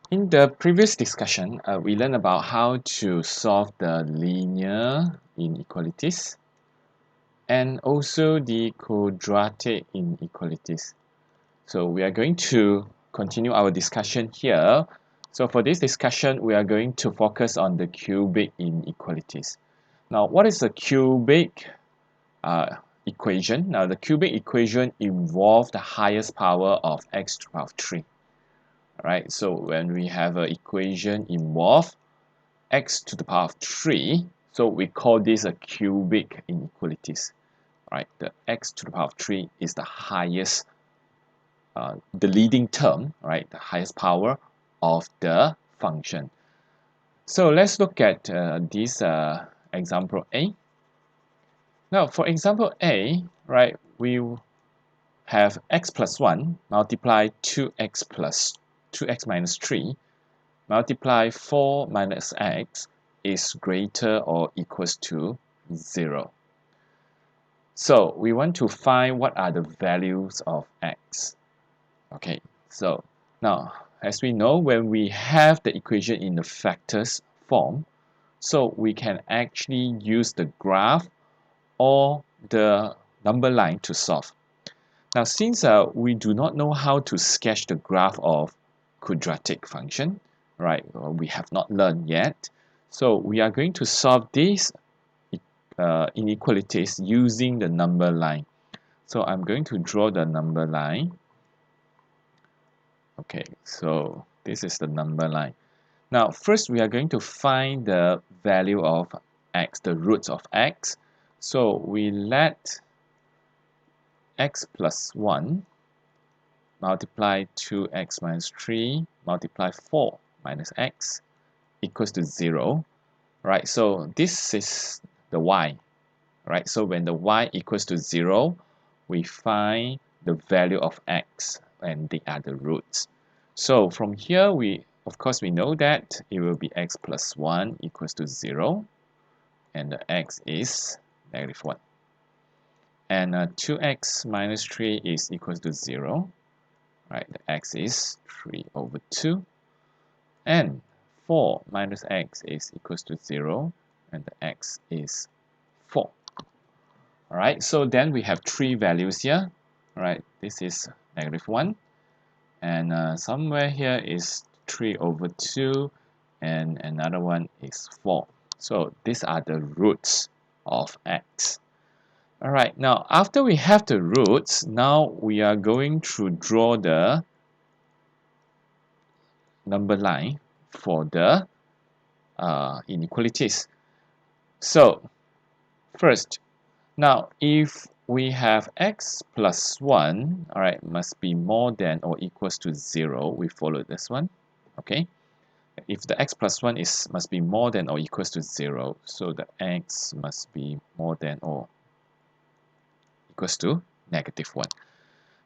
In the previous discussion, we learned about how to solve the linear inequalities and also the quadratic inequalities. So we are going to continue our discussion here. So for this discussion, we are going to focus on the cubic inequalities. Now, what is a cubic equation? Now, the cubic equation involves the highest power of x to the power of 3. Right, so when we have an equation involve x to the power of 3, so we call this a cubic inequalities. Right, the x to the power of 3 is the highest, the leading term, right, the highest power of the function. So let's look at this example A. Now for example A, right, we have x plus 1 multiply 2x minus 3 multiply 4 minus x is greater or equals to 0. So we want to find what are the values of x. Okay, so now as we know, when we have the equation in the factors form, so we can actually use the graph or the number line to solve. Now since we do not know how to sketch the graph of quadratic function, right, we have not learned yet, so we are going to solve these inequalities using the number line. So I'm going to draw the number line. Okay, so this is the number line. Now first we are going to find the value of x, the roots of x. So we let x plus 1 multiply 2x minus 3 multiply 4 minus x equals to 0. Right, so this is the y. Right, so when the y equals to 0, we find the value of x and the other roots. So from here, of course we know that it will be x plus 1 equals to 0, and the x is negative 1. And 2x minus 3 is equals to 0. Right, the x is 3 over 2. And 4 minus x is equals to 0, and the x is 4. All right, so then we have three values here. All right, this is negative 1, and somewhere here is 3 over 2, and another one is 4. So these are the roots of x. All right, now after we have the roots, now we are going to draw the number line for the inequalities. So first, now if we have x plus 1, all right, must be more than or equals to 0, we follow this one. Okay, if the x plus 1 must be more than or equals to 0, so the x must be more than or equals to negative 1.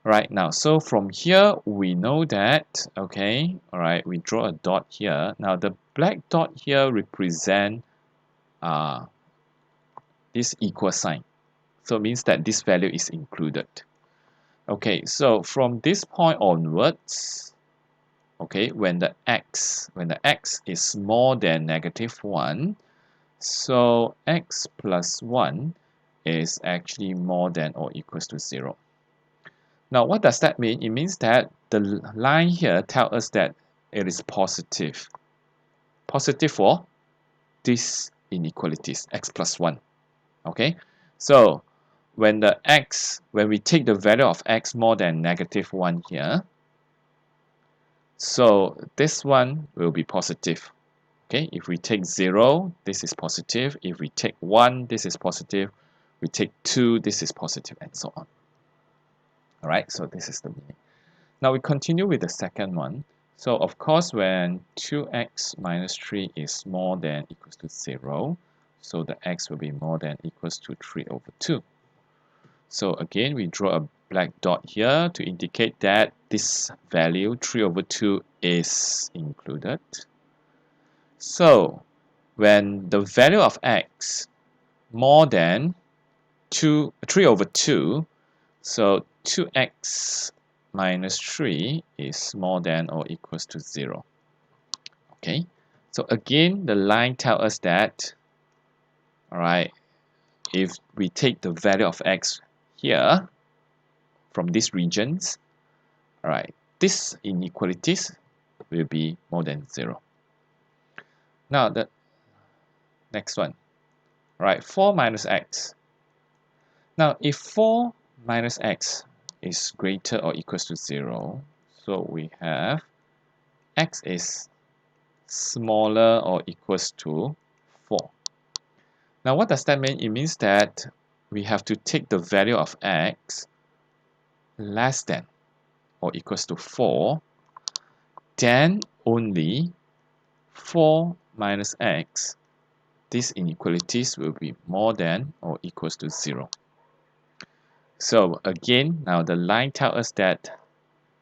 Right, now so from here we know that, okay, all right, we draw a dot here. Now the black dot here represent this equal sign, so it means that this value is included. Okay, so from this point onwards, okay, when the x is more than negative 1, so x plus 1 is actually more than or equals to 0. Now what does that mean? It means that the line here tells us that it is positive. Positive for these inequalities, x plus 1. Okay, so when we take the value of x more than negative 1 here, so this one will be positive. Okay, if we take 0, this is positive. If we take 1, this is positive. We take 2, this is positive, and so on. All right, so this is the meaning. Now we continue with the second one. So of course, when 2x minus 3 is more than equals to 0, so the x will be more than equals to 3 over 2. So again, we draw a black dot here to indicate that this value 3 over 2 is included. So when the value of x more than 3 over 2, so 2x minus 3 is more than or equals to 0. Okay, so again, the line tells us that, all right, if we take the value of x here from these regions, all right, this inequalities will be more than 0. Now the next one, right, 4 minus x. Now if 4 minus x is greater or equals to 0, so we have x is smaller or equals to 4. Now what does that mean? It means that we have to take the value of x less than or equals to 4, then only 4 minus x, these inequalities will be more than or equals to 0. So again, now the line tells us that,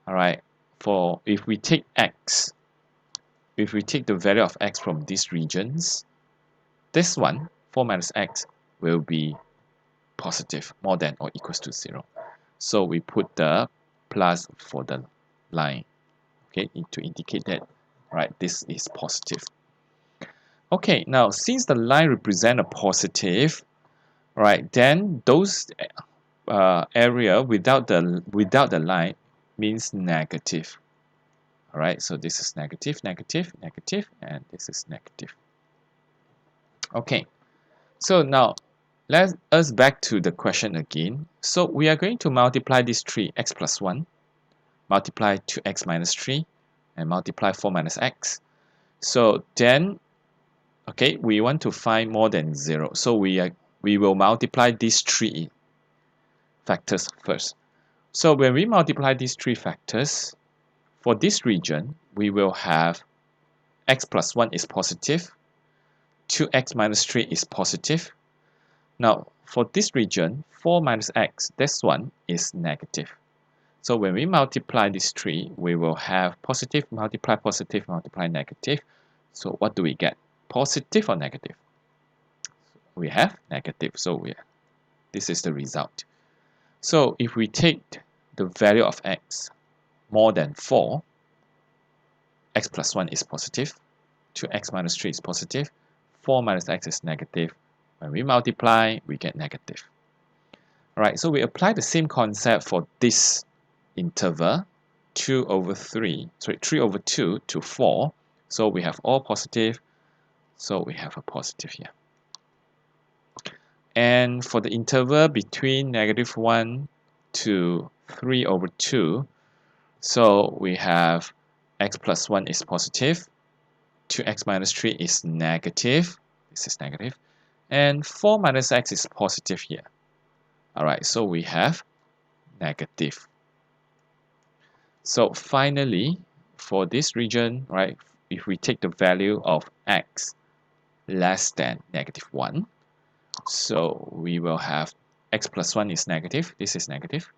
all right, for if we take x, if we take the value of x from these regions, this one, 4 minus x, will be positive, more than or equals to 0. So we put the plus for the line, okay, to indicate that, right, this is positive. Okay, now since the line represents a positive, right, then those area without the line means negative. All right, so this is negative, negative, negative, and this is negative. Okay, so now let us back to the question again. So we are going to multiply these three, x plus 1, multiply 2x minus 3, and multiply 4 minus x. So then, okay, we want to find more than 0. So we will multiply these three factors first. So when we multiply these three factors, for this region, we will have x plus 1 is positive, 2x minus 3 is positive. Now, for this region, 4 minus x, this one is negative. So when we multiply these three, we will have positive, multiply negative. So what do we get? Positive or negative? We have negative. So this is the result. So if we take the value of x more than 4, x plus 1 is positive, 2x minus 3 is positive, 4 minus x is negative. When we multiply, we get negative. Alright, so we apply the same concept for this interval, 3 over 2 to 4. So we have all positive, so we have a positive here. And for the interval between -1 to 3 over 2, so we have x plus 1 is positive, 2x minus 3 is negative, this is negative, and 4 minus x is positive here. Alright, so we have negative. So finally, for this region, right, if we take the value of x less than -1, so we will have x plus 1 is negative, this is negative,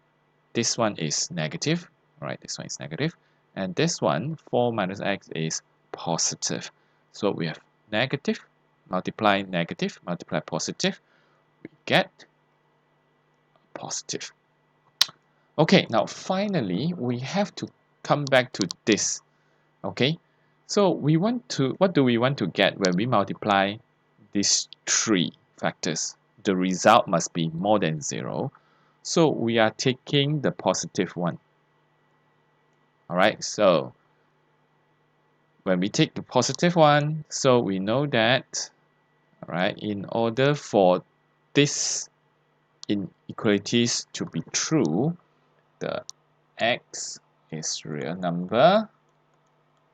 this one is negative, right, this one is negative, and this one, 4 minus x, is positive. So we have negative, multiply positive, we get positive. Okay, now finally, we have to come back to this. Okay, so what do we want to get when we multiply these three factors? The result must be more than 0. So we are taking the positive one. All right, so when we take the positive one, so we know that, all right, in order for this inequalities to be true, the x is real number,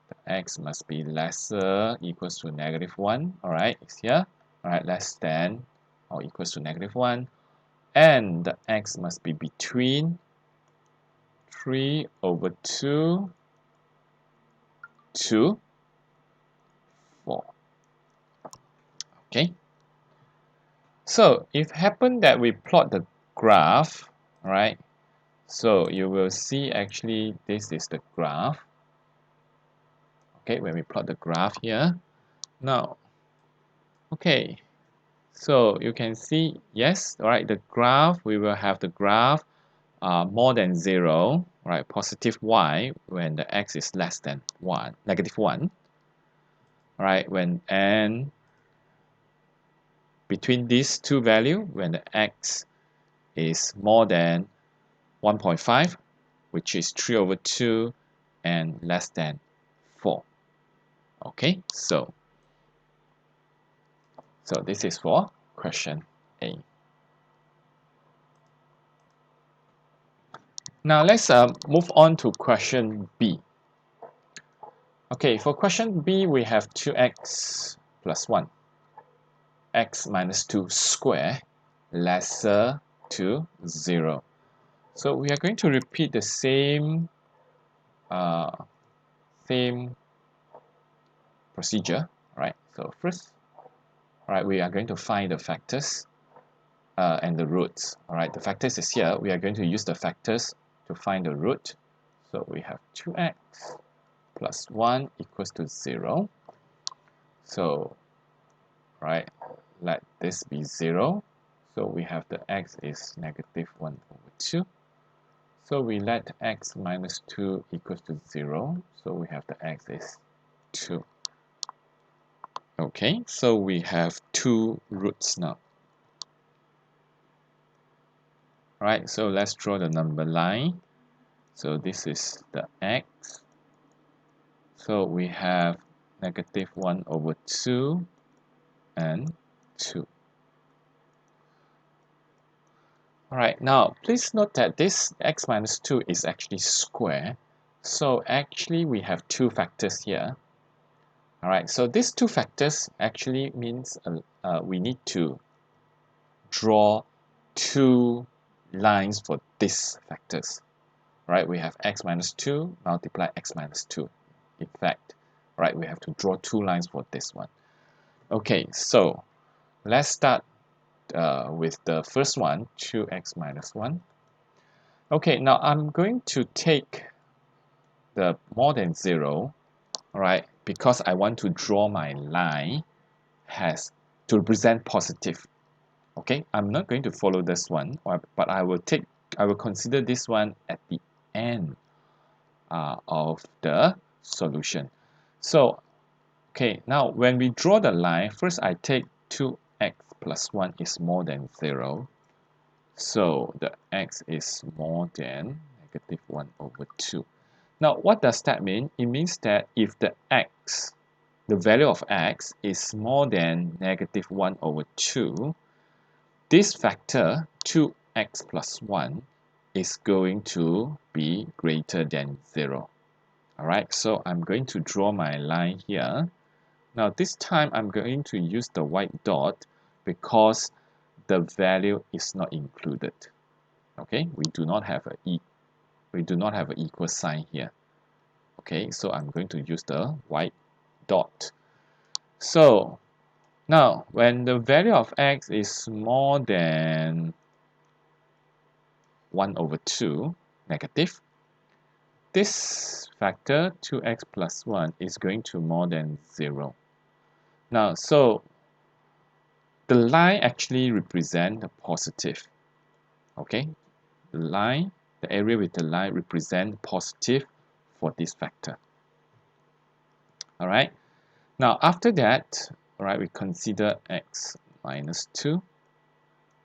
the x must be lesser equals to -1, all right, it's here, all right, less than or equals to -1, and the x must be between 3 over 2 to 4. Okay, so if happen that we plot the graph, right, so you will see actually this is the graph. Okay, when we plot the graph here, now, okay, so you can see, yes, all right, the graph, we will have the graph more than 0, right, positive y when the x is less than -1. right? When n between these two values, when the x is more than 1.5, which is 3 over 2, and less than 4. Okay, so this is for question A. Now let's move on to question B. Okay, for question B, we have 2x plus 1, x minus 2 square lesser to 0. So we are going to repeat the same procedure, right? So first, right, we are going to find the factors and the roots. All right, the factors is here. We are going to use the factors to find the root. So we have 2x plus 1 equals to 0. So, right, let this be 0. So we have the x is negative 1 over 2. So we let x minus 2 equals to 0. So we have the x is 2. Okay, so we have two roots now. Right, so let's draw the number line. So this is the x. So we have negative 1 over 2 and 2. Alright, now please note that this x minus 2 is actually square. So actually we have two factors here. Alright, so these two factors actually means we need to draw two lines for these factors. Right, we have x minus 2 multiply x minus 2. In fact, right, we have to draw two lines for this one. Okay, so let's start with the first one, 2x minus 1. Okay, now I'm going to take the more than 0, right, because I want to draw my line has to represent positive. Okay, I'm not going to follow this one, but I will consider this one at the end of the solution. So, okay, now when we draw the line, first I take 2x plus 1 is more than 0. So the x is more than negative 1 over 2. Now, what does that mean? It means that if the x, the value of x is more than negative 1 over 2, this factor 2x plus 1 is going to be greater than 0. Alright, so I'm going to draw my line here. Now this time I'm going to use the white dot because the value is not included. Okay, we do not have an equal sign here. Okay, so I'm going to use the white dot. So now when the value of x is more than 1 over 2 negative, this factor 2x plus 1 is going to more than 0. Now, so the line actually represents the positive. Okay, the area with the line represents positive for this factor. All right. Now, after that, all right, we consider x minus 2.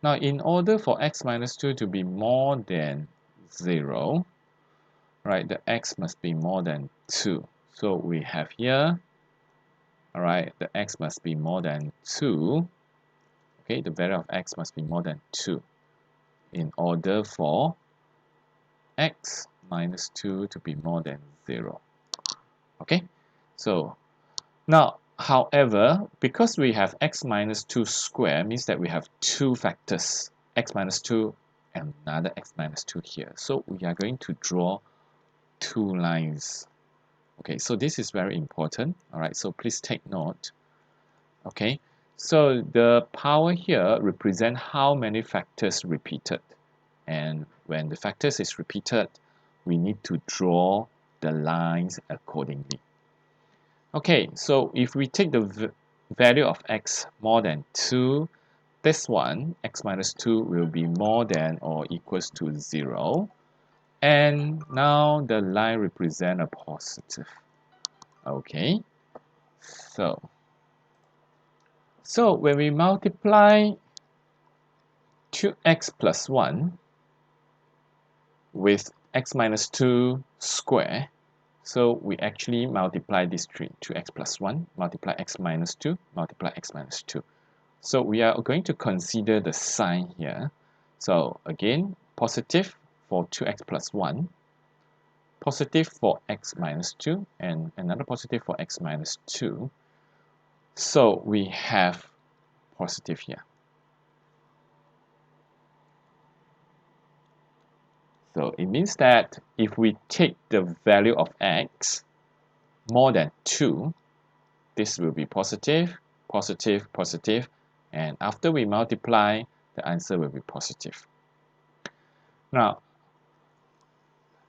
Now, in order for x minus 2 to be more than 0, right, the x must be more than 2. So we have here, all right, the x must be more than 2. Okay, the value of x must be more than 2 in order for x minus 2 to be more than 0. Okay, so now, however, because we have x minus 2 square, means that we have two factors, x minus 2 and another x minus 2 here. So we are going to draw two lines. Okay, so this is very important. All right, so please take note. Okay, so the power here represent how many factors repeated. And when the factors is repeated, we need to draw the lines accordingly. Okay, so if we take the value of x more than 2, this one, x minus 2, will be more than or equals to 0. And now the line represents a positive. Okay, So when we multiply 2x plus 1 with x minus 2 square, so we actually multiply these three, 2x plus 1, multiply x minus 2, multiply x minus 2. So we are going to consider the sign here. So again, positive for 2x plus 1, positive for x minus 2, and another positive for x minus 2. So we have positive here. So it means that if we take the value of x more than 2, this will be positive, positive, positive, and after we multiply, the answer will be positive. Now,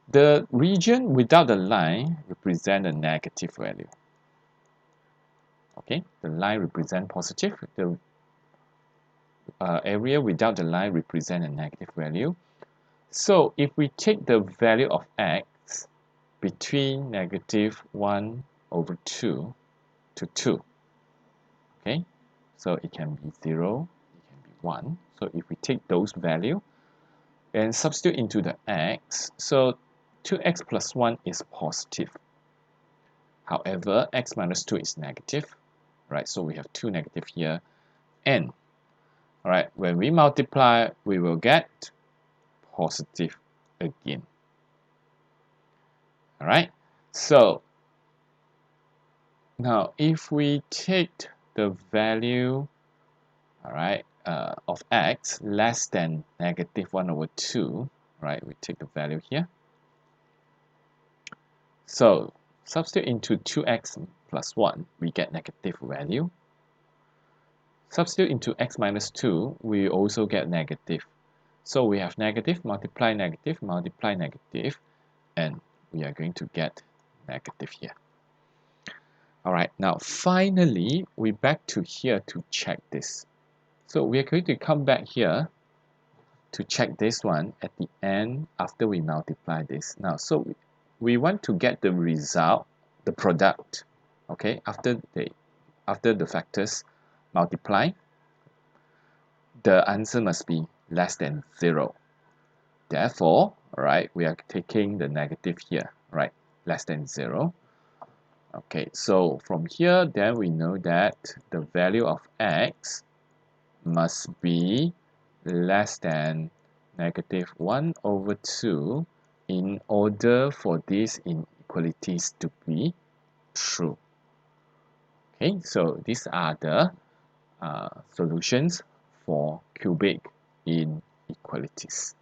the region without the line represent a negative value. Okay, the line represent positive, the area without the line represent a negative value. So if we take the value of x between negative 1 over 2 to 2, okay, so it can be 0, it can be 1. So if we take those value and substitute into the x, so 2x plus 1 is positive. However, x minus 2 is negative, right? So we have 2 negative here, and all right, when we multiply, we will get positive again. All right, so now if we take the value, all right, of x less than negative 1 over 2, right, we take the value here. So substitute into 2x plus 1, we get negative value. Substitute into x minus 2, we also get negative. So we have negative, multiply negative, multiply negative, and we are going to get negative here. All right, now finally, we back to here to check this. So we are going to come back here to check this one at the end after we multiply this. Now, so we want to get the result, the product, okay, after the factors multiply, the answer must be less than 0. Therefore, right, we are taking the negative here, right, less than 0. Okay, so from here, then we know that the value of x must be less than negative 1 over 2 in order for these inequalities to be true. Okay, so these are the solutions for cubic inequalities.